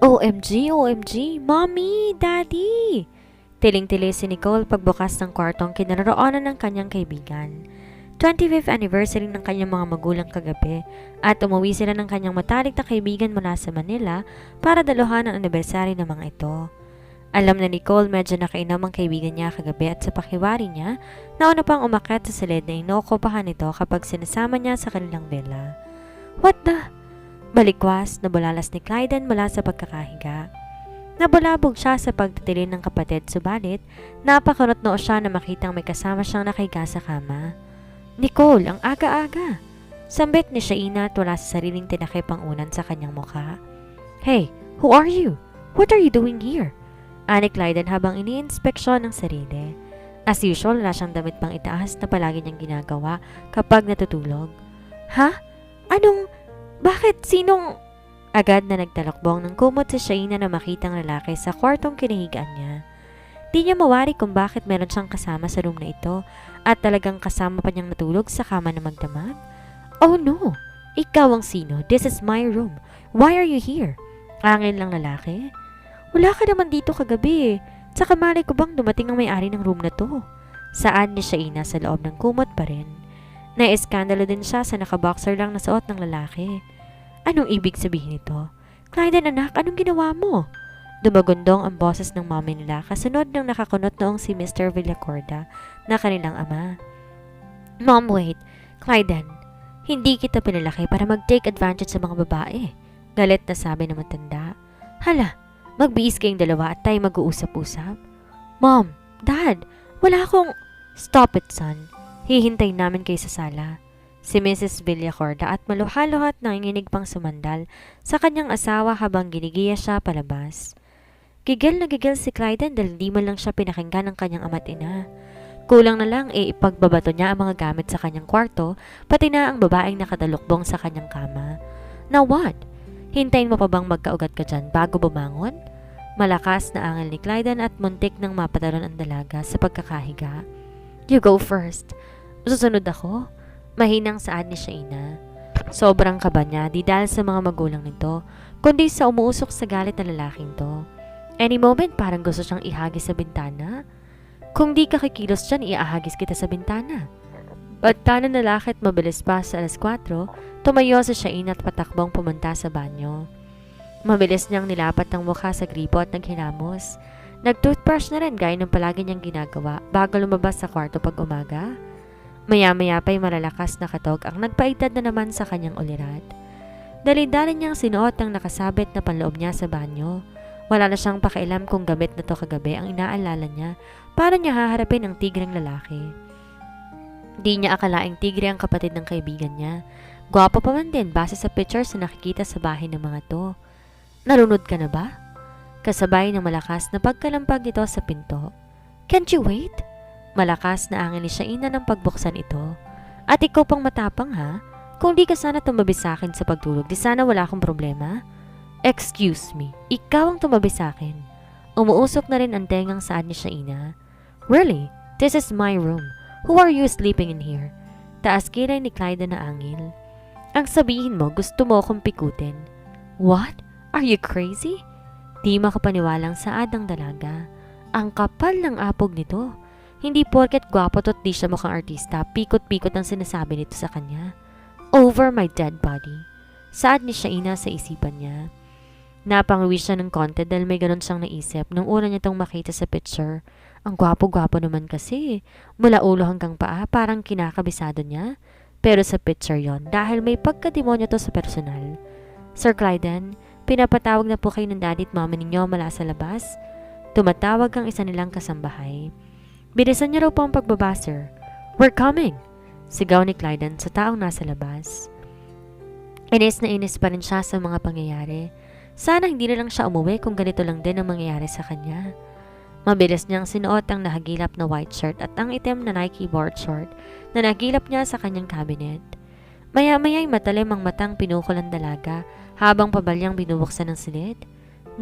OMG, OMG, Mommy, Daddy! Tiling-tili si Nicole pagbukas ng kwartong kinaroroonan ng kanyang kaibigan. 25th anniversary ng kanyang mga magulang kagabi at umuwi sila ng kanyang matalik na kaibigan mula sa Manila para daluhan ang anibersary ng mga ito. Alam na Nicole medyo nakainom ang kaibigan niya kagabi at sa pakiwari niya, nauna pang umakyat sa silid na inokupahan nito kapag sinasama niya sa kanilang villa. What the? Balikwas na bulalas ni Clyden mula sa pagkakahiga. Nabulabog siya sa pagtitilin ng kapatid subalit napakunot noo siya na makitang may kasama siyang nakahiga sa kama. Nicole, ang aga-aga! Sambit ni Shaina at wala sa sariling tinakip ang unan sa kanyang mukha. Hey, who are you? What are you doing here? Ani Clyden habang iniinspeksyon ng sarili. As usual, wala siyang damit pang itaas na palagi niyang ginagawa kapag natutulog. Ha? Anong? Bakit? Sinong? Agad na nagtalakbong ng kumot si Shaina na makitang lalaki sa kwartong kinahigaan niya. Di niya mawari kung bakit meron siyang kasama sa room na ito at talagang kasama pa niyang natulog sa kama na magdamag. Oh no! Ikaw ang sino? This is my room. Why are you here? Angin lang lalaki. Wala ka naman dito kagabi eh. Tsaka malay ko bang dumating ang may-ari ng room na to? Saan ni Shaina sa loob ng kumot pa rin? Naiskandalo din siya sa nakaboxer lang na suot ng lalaki. Anong ibig sabihin nito? Clyden anak, anong ginawa mo? Dumagundong ang boses ng mommy nila kasunod ng nakakunot noong si Mr. Villacorda na kanilang ama. Mom, wait. Clyden, hindi kita pinalaki para mag-take advantage sa mga babae. Galit na sabi ng matanda. Hala, magbiis kayong dalawa at tayo mag-uusap-usap. Mom, Dad, wala akong... Stop it, son. Hihintay namin kayo sa sala. Si Mrs. Villacorda at maluhaluhat nanginginig pang sumandal sa kanyang asawa habang ginigiya siya palabas. Gigil na gigil si Clyden dahil di man lang siya pinakinggan ng kanyang ama't ina. Kulang na lang ipagbabato niya ang mga gamit sa kanyang kwarto, pati na ang babaeng nakadalukbong sa kanyang kama. Now what? Hintayin mo pa bang magkaugat ka dyan bago bumangon? Malakas na angil ni Clyden at muntik nang mapatalon ang dalaga sa pagkakahiga. You go first. Susunod ako. Mahinang saad ni Shaina. Sobrang kaba niya di dahil sa mga magulang nito, kundi sa umuusok sa galit na lalaking to. Any moment parang gusto siyang ihagis sa bintana. Kung di ka kikilos dyan, iahagis kita sa bintana. Pagta ng lalaki at mabilis pa sa alas 4, tumayo si Shaina at patakbong pumunta sa banyo. Mabilis niyang nilapat ang mukha sa gripo at naghilamos. Nag-toothbrush na rin gaya ng palagi niyang ginagawa bago lumabas sa kwarto pag umaga. Maya-maya pa'y malalakas na katog ang nagpaitad na naman sa kanyang ulirat. Dali-dali niyang sinuot ang nakasabit na panloob niya sa banyo. Wala na siyang pakialam kung gamit na to kagabi ang inaalala niya para niya haharapin ang tigreng lalaki. Di niya akalaing tigre ang kapatid ng kaibigan niya. Gwapo pa man din base sa pictures na nakikita sa bahay ng mga to. Narunod ka na ba? Kasabay ng malakas na pagkalampag nito sa pinto. Can't you wait? Malakas na angin ni Shaina ng pagbuksan ito. At ikaw pang matapang ha? Kung di ka sana tumabi sa akin sa pagtulog, di sana wala akong problema? Excuse me, ikaw ang tumabi sa akin. Umuusok na rin ang tengang saad ni Shaina. Really? This is my room. Who are you sleeping in here? Taas kilay ni Clyden na angil. Ang sabihin mo, gusto mo akong pikutin. What? Are you crazy? Di makapaniwalang saad ng dalaga. Ang kapal ng apog nito. Hindi porket gwapo to't di siya mukhang artista, pikot-pikot ang sinasabi nito sa kanya. Over my dead body. Saad ni Shaina sa isipan niya. Napangluwi siya ng konti dahil may ganun siyang naisip nung una niya itong makita sa picture. Ang gwapo-gwapo naman kasi. Mula ulo hanggang paa, parang kinakabisado niya. Pero sa picture yon dahil may pagkademonyo to sa personal. Sir Clyden, pinapatawag na po kayo ng daddy at mama ninyo mula sa labas. Tumatawag ang isa nilang kasambahay. Bilisan niya raw po ang pagbaba, sir. We're coming! Sigaw ni Clyden sa taong nasa labas. Inis na inis pa rin siya sa mga pangyayari. Sana hindi na lang siya umuwi kung ganito lang din ang mangyayari sa kanya. Mabilis niyang sinuot ang nahagilap na white shirt at ang itim na Nike board short na nagilap niya sa kanyang cabinet. Maya-maya'y matalim ang matang pinukol ng dalaga habang pabalyang binubuksan ng silid.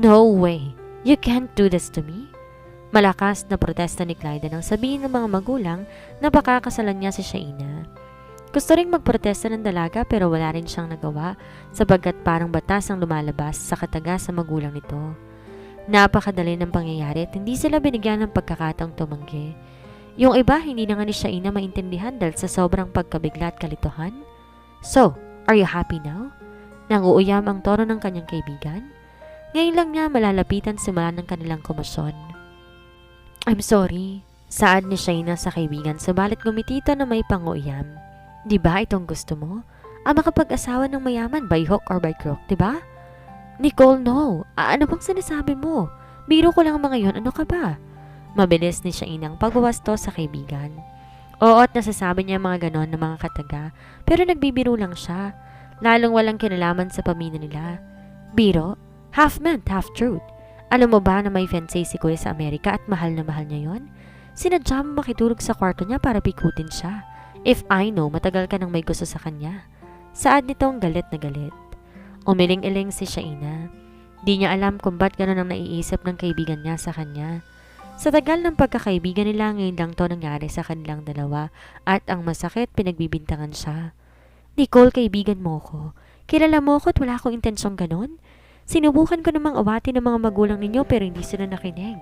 No way! You can't do this to me! Malakas na protesta ni Clyden nang sabihin ng mga magulang na baka kasalan niya si Shaina. Gusto ring magprotesta ng dalaga pero wala rin siyang nagawa sapagkat parang batas ang lumalabas sa kataga sa magulang nito. Napakadali ng pangyayari at hindi sila binigyan ng pagkakataong tumanggi. Yung iba hindi na nga ni Shaina maintindihan dahil sa sobrang pagkabigla at kalituhan. So, are you happy now? Nanguuyam ang tono ng kanyang kaibigan. Ngayon lang niya malalapitan simula ng kanilang komusyon. I'm sorry, saad ni Shaina sa kaibigan sabalit gumitito na may panguuyam. Diba itong gusto mo? Ang makapag-asawa ng mayaman by hook or by crook, diba? Nicole, no. Ano bang sinasabi mo? Biro ko lang mga yon, ano ka ba? Mabilis ni Shaina ang pagwawasto sa kaibigan. Oo at nasasabi niya mga ganon ng mga kataga pero nagbibiro lang siya. Lalong walang kinalaman sa pamilya nila. Biro? Half meant, half truth. Alam mo ba na may fiancé si Kuya sa Amerika at mahal na mahal niya yon? Sinadya mo makitulog sa kwarto niya para pikutin siya. If I know, matagal ka nang may gusto sa kanya. Saad nitong galit na galit. Umiling-iling si Shaina. Di niya alam kung ba't ganun ang naiisip ng kaibigan niya sa kanya. Sa tagal ng pagkakaibigan nila, ngayon lang to nangyari sa kanilang dalawa at ang masakit pinagbibintangan siya. Nicole, kaibigan mo ko. Kilala mo ko at wala akong intensyong ganun. Sinubukan ko namang awatin ng mga magulang ninyo pero hindi sila nakinig.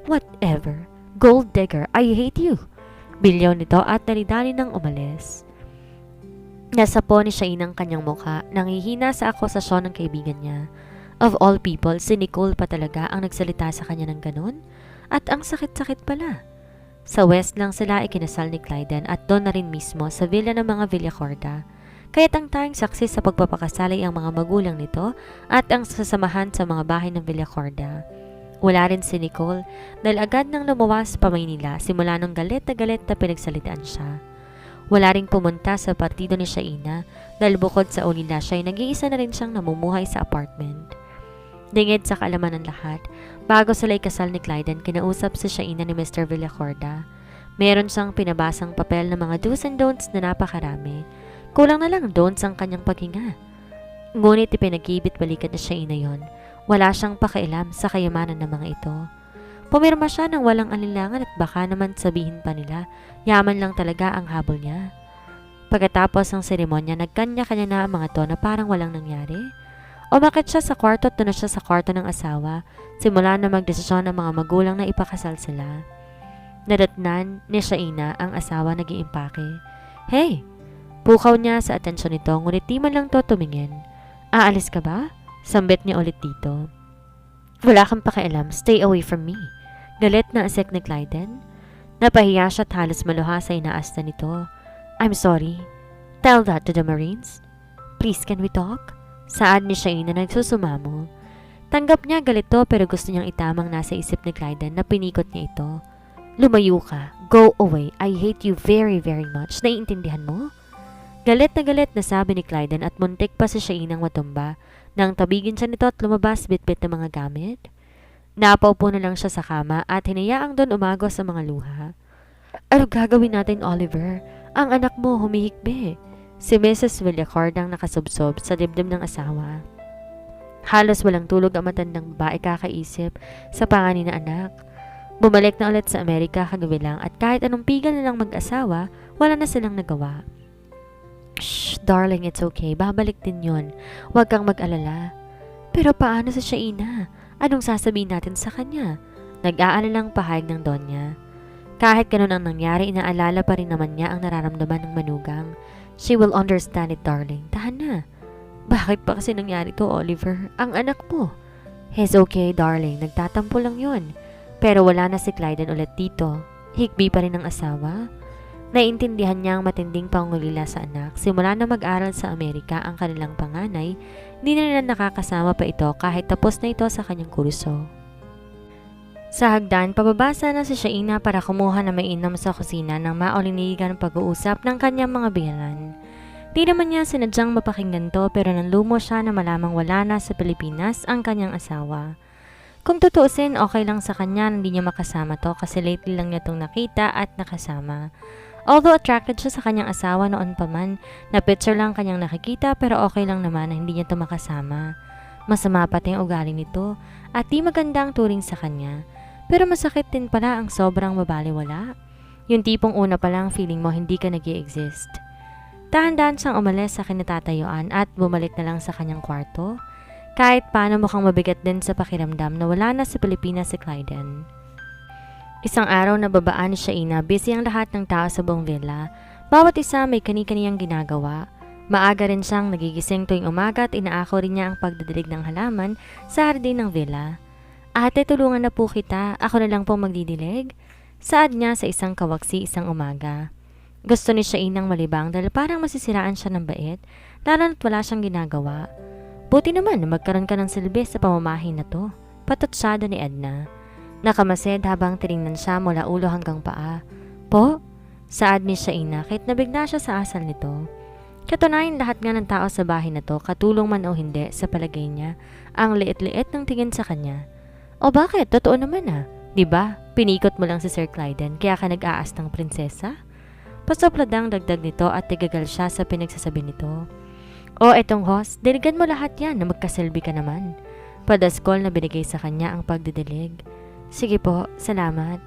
Whatever. Gold digger, I hate you. Bilyaw nito at dali-dali nang umalis. Nasapo ni Shaina ang kanyang mukha, nanghihina sa akusasyon ng kaibigan niya. Of all people, si Nicole pa talaga ang nagsalita sa kanya ng ganun? At ang sakit-sakit pala. Sa West lang sila ikinasal ni Clyden at doon na rin mismo sa villa ng mga Villacorda. Kaya't ang tanging saksi sa pagpapakasal ay ang mga magulang nito at ang sasamahan sa mga bahay ng Villacorda. Wala rin si Nicole dahil agad nang lumuwas pa Maynila simula nung galit na pinagsalitaan siya. Wala ring pumunta sa partido ni Shaina dahil bukod sa ulila siya ay nag-iisa na rin siyang namumuhay sa apartment. Dingid sa kaalaman ng lahat, bago sila ikasal ni Clyden, kinausap si Shaina ni Mr. Villacorda. Meron siyang pinabasang papel ng mga do's and don'ts na napakarami. Kulang na lang don'ts ang kanyang paghinga. Ngunit ipinag-ibit-balikan ni Shaina yon. Wala siyang pakialam sa kayamanan ng mga ito. Pumirma siya ng walang alinlangan at baka naman sabihin pa nila, yaman lang talaga ang habol niya. Pagkatapos ng seremonya, nagkanya-kanya na ang mga to na parang walang nangyari. Umakit siya sa kwarto at doon siya sa kwarto ng asawa, simula na magdesisyon ang mga magulang na ipakasal sila. Nadatnan ni Shaina ang asawa nag-iimpake. Hey! Pukaw niya sa atensyon nito ngunit di man lang to tumingin. Aalis ka ba? Sambit niya ulit dito. Wala kang pakialam, stay away from me. Galit na asek ni Clyden. Napahiya siya at halos maluha sa inaasta nito. I'm sorry. Tell that to the Marines. Please, can we talk? Saad ni Shaina na nagsusumamo. Tanggap niya galit to pero gusto niyang itamang nasa isip ni Clyden na pinikot niya ito. Lumayo ka. Go away. I hate you very, very much. Naiintindihan mo? Galit na sabi ni Clyden at muntik pa si Shainang matumba nang tabigin siya nito at lumabas bitbit ng mga gamit. Napaupo na lang siya sa kama at hinayaang doon umagos sa mga luha. Ano gagawin natin, Oliver? Ang anak mo humihikbi. Si Mrs. Villacorda ang nakasubsob sa dibdib ng asawa. Halos walang tulog ang matandang babae kakaisip sa panganin na anak. Bumalik na ulit sa Amerika kagabi lang at kahit anong pigil nilang mag-asawa, wala na silang nagawa. Shh, darling, it's okay. Babalik din yun. Huwag kang mag-alala. Pero paano sa Shaina? Anong sasabihin natin sa kanya? Nag-aalalang pahayag ng Donya. Kahit ganun ang nangyari, inaalala pa rin naman niya ang nararamdaman ng manugang. She will understand it, darling. Tahan na. Bakit pa kasi nangyari to, Oliver? Ang anak mo. He's okay, darling. Nagtatampo lang yun. Pero wala na si Clyden ulit dito. Higbi pa rin ang asawa. Naiintindihan niya ang matinding pangulila sa anak. Simula na mag-aral sa Amerika ang kanilang panganay, hindi na nila nakakasama pa ito kahit tapos na ito sa kanyang kurso. Sa hagdan, pababasa na si Shaina para kumuha na mainam sa kusina ng maulinigan pag-uusap ng kanyang mga biyanan. Di naman niya sinadyang mapakinggan to pero nanlumo siya na malamang wala na sa Pilipinas ang kanyang asawa. Kung tutuusin, okay lang sa kanya na hindi niya makasama to kasi lately lang niya itong nakita at nakasama. Although attracted siya sa kanyang asawa noon pa man, na picture lang kanyang nakikita pero okay lang naman na hindi niya ito makasama. Masama pati ang ugali nito at di maganda ang turing sa kanya. Pero masakit din pala ang sobrang mabaliwala. Yung tipong una pa lang feeling mo hindi ka nag-i-exist. Dahan-dahan siyang umalis sa kinatatayuan at bumalik na lang sa kanyang kwarto. Kahit paano mukhang mabigat din sa pakiramdam na wala na sa Pilipinas si Clyden. Isang araw na babaan ni Shaina, busy ang lahat ng tao sa buong villa. Bawat isa may kani-kaniyang ginagawa. Maaga rin siyang nagigising tuwing umaga at inaako rin niya ang pagdidilig ng halaman sa hardin ng villa. Ate, tulungan na po kita. Ako na lang pong magdidilig. Saad niya sa isang kawaksi isang umaga. Gusto ni Shainang malibang dahil parang masisiraan siya ng bait, lalo na't wala siyang ginagawa. Buti naman na magkaroon ka ng silbi sa pamamahin na to. Patutsada ni Edna. Nakamasid habang tiningnan siya mula ulo hanggang paa. Po? Saad ni Shaina kahit nabigla siya sa asal nito. Katunayan lahat nga ng tao sa bahay na to, katulong man o hindi sa palagay niya, ang liit-liit ng tingin sa kanya. O bakit? Totoo naman Diba? Pinikot mo lang si Sir Clyden kaya ka nag-aas ng prinsesa? Pasopladang dagdag nito at tigagal siya sa pinagsasabi nito. O etong host, diligan mo lahat yan na magkaselbi ka naman. Padaskol na binigay sa kanya ang pagdidilig. Sige po, salamat.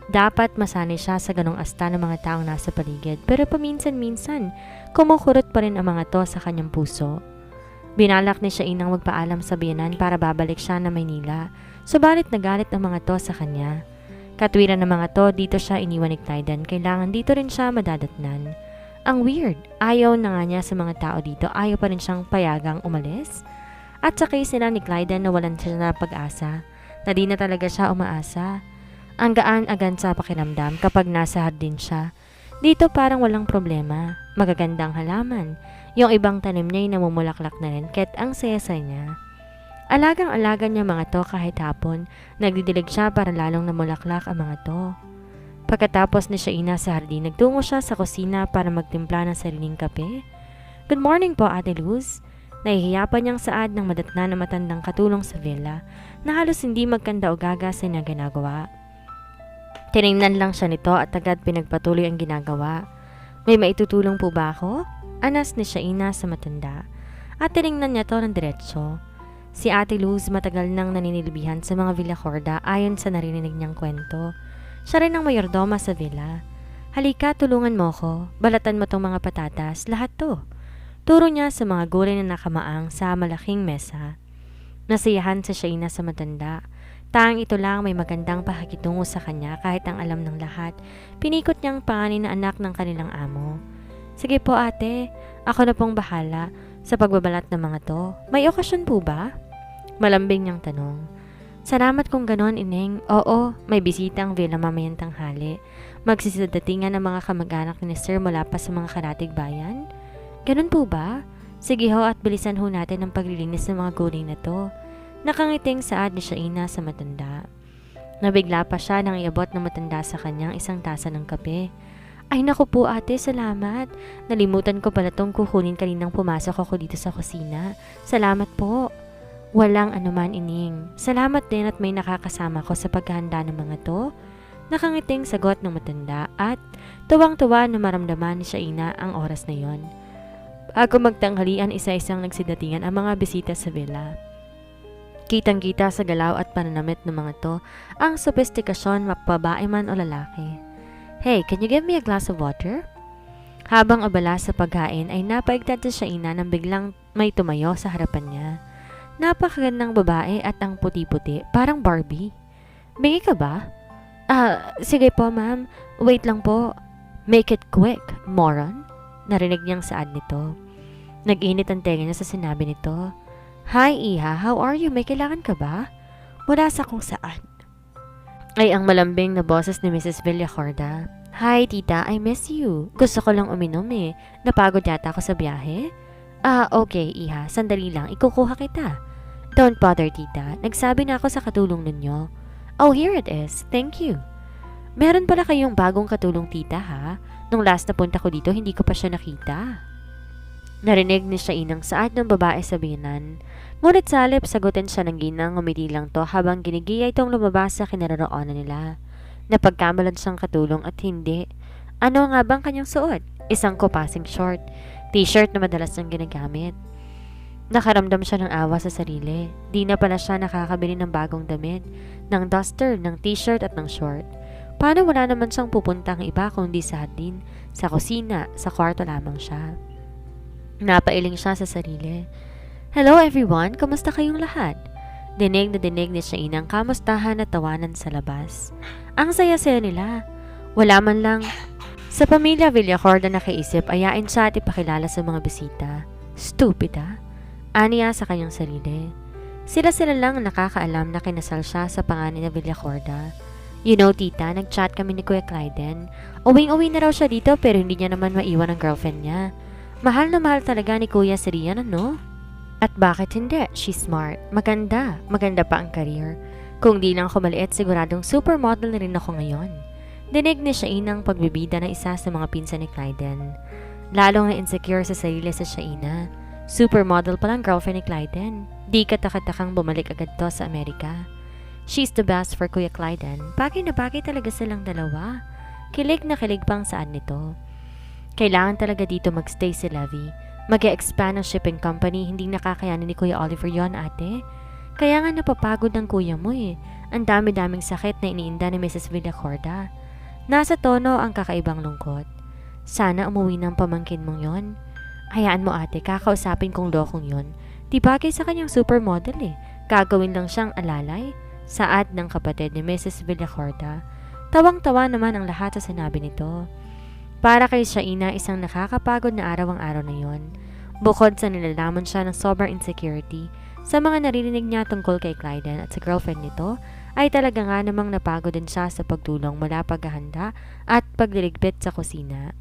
Dapat masanay siya sa ganong asta ng mga taong nasa paligid, pero paminsan-minsan, kumukurot pa rin ang mga to sa kanyang puso. Binalak ni Shainang magpaalam sa biyanan para babalik siya na Maynila, subalit nagalit ang mga to sa kanya. Katwiran ng mga to, dito siya iniwan ni Clyden, kailangan dito rin siya madadatnan. Ang weird, ayaw na nga niya sa mga tao dito, ayaw pa rin siyang payagang umalis. At sakay sila ni Clyden na walan siya na pag-asa, na di na talaga siya umaasa. Ang gaan-agan sa pakiramdam kapag nasa hardin siya. Dito parang walang problema, magagandang halaman. Yung ibang tanim niya ay namumulaklak na rin kahit ang saya-saya niya. Alagang-alaga niya mga to kahit hapon, nagdidilig siya para lalong namulaklak ang mga to. Pagkatapos ni Shaina sa hardin, nagtungo siya sa kusina para magtimpla ng sariling kape. Good morning po, Ate Luz. Nahihiya pa niyang saad ng madatna na matandang katulong sa villa na halos hindi magkanda o gaga sa ginagawa. Tiningnan lang siya nito at agad pinagpatuloy ang ginagawa. May maitutulong po ba ako? Anas ni Shaina sa matanda. At tiningnan niya to ng diretsyo. Si Ate Luz matagal nang naninilbihan sa mga Villa Corda ayon sa narinig niyang kwento. Siya rin ang mayordoma sa villa. Halika, tulungan mo ko. Balatan mo tong mga patatas, lahat to. Turo niya sa mga gulay na nakamaang sa malaking mesa. Nasiyahan si Shaina sa matanda. Tang ito lang may magandang pakikitungo sa kanya kahit ang alam ng lahat. Pinikot niyang panganin na anak ng kanilang amo. Sige po ate, ako na pong bahala sa pagbabalat ng mga to. May okasyon po ba? Malambing niyang tanong. Salamat kung ganon, Ineng. Oo, may bisita ang villa mamayang tanghali. Magsisadatingan ng mga kamag-anak ni Sir mula pa sa mga karatig bayan. Ganon po ba? Sige ho at bilisan ho natin ang paglilinis ng mga gulay na to. Nakangiting saad ni Shaina sa matanda. Nabigla pa siya nang iabot ng matanda sa kanyang isang tasa ng kape. Ay naku po ate, salamat. Nalimutan ko pala tong kukunin kaninang pumasok ako dito sa kusina. Salamat po. Walang anuman, Ining. Salamat din at may nakakasama ko sa paghahanda ng mga to. Nakangiting sagot ng matanda at tuwang-tuwa na maramdaman ni Shaina ang oras na yon. Bago magtanghalian, isa-isang nagsidatingan ang mga bisita sa villa. Kitang-kita sa galaw at pananamit ng mga to ang sophistikasyon mapabae man o lalaki. Hey, can you give me a glass of water? Habang abala sa pagkain ay napaigtad sa Shaina nang biglang may tumayo sa harapan niya. Napakagandang babae at ang puti-puti, parang Barbie. Bingi ka ba? Sige po ma'am. Wait lang po. Make it quick, moron. Narinig niyang saad nito. Nag-init ang tenga niya sa sinabi nito. Hi Iha, how are you? May kailangan ka ba? Mula sa kung saan? Ay ang malambing na boses ni Mrs. Villacorda. Hi tita, I miss you. Gusto ko lang uminom eh. Napagod yata ako sa biyahe? Okay Iha, sandali lang, ikukuha kita. Don't bother tita, nagsabi na ako sa katulong ninyo. Oh, here it is, thank you. Meron pala kayong bagong katulong tita ha? Nung last na punta ko dito, hindi ko pa siya nakita. Narinig ni Shainang saad ng babae sa biyanan. Ngunit salip sagutin siya ng ginang ngumiti lang to habang ginigiyay itong lumabas sa kinaroroonan nila. Napagkamalan siyang katulong at hindi. Ano nga bang kanyang suot? Isang kupasing short, t-shirt na madalas niyang ginagamit. Nakaramdam siya ng awa sa sarili. Di na pala siya nakakabili ng bagong damit, ng duster, ng t-shirt at ng short. Paano wala naman siyang pupuntang iba kundi sa hardin, sa kusina, sa kwarto lamang siya. Napailing siya sa sarili. Hello everyone, kamusta kayong lahat? Dinig na dinig ni Shaina ang kamustahan at tawanan sa labas. Ang saya-saya nila. Wala man lang sa pamilya Villacorda nakaisip ayain siya at ipakilala sa mga bisita. Stupida. Aniya sa kanyang sarili. Sila lang nakakaalam na kinasal siya sa panganay na Villacorda. You know, tita, nag-chat kami ni Kuya Clyden. Uwing-uwi na raw siya dito pero hindi niya naman maiwan ang girlfriend niya. Mahal na mahal talaga ni Kuya si Rian, ano? At bakit hindi? She's smart. Maganda. Maganda pa ang career. Kung di lang ako maliit, siguradong supermodel na rin ako ngayon. Dinig ni Shaina ang pagbibida ng isa sa mga pinsan ni Clyden. Lalong na-insecure sa sarili sa Shaina. Supermodel palang girlfriend ni Clyden. Di katakatakang bumalik agad to sa Amerika. She's the best for Kuya Clyden. Bagay na bagay talaga silang dalawa. Kilig na kilig pang saan nito. Kailangan talaga dito magstay si Levy. Mag-e-expand ang shipping company, hindi nakakayanin ni Kuya Oliver yon, ate. Kaya nga napapagod ng kuya mo eh. Ang dami-daming sakit na iniinda ni Mrs. Villacorda. Nasa tono ang kakaibang lungkot. Sana umuwi ng pamangkin mong yon. Hayaan mo ate, kakausapin kong lokong yon. Di bagay sa kanyang supermodel eh. Gagawin lang siyang alalay. Saad ng kapatid ni Mrs. Villacorda. Tawang-tawa naman ang lahat sa sinabi nito. Para kay Shaina, isang nakakapagod na araw ang araw na yon. Bukod sa nilalaman siya ng sobrang insecurity sa mga naririnig niya tungkol kay Clyden at sa girlfriend nito, ay talaga nga namang napagod din siya sa pagtulong mula paghahanda at pagliligpit sa kusina.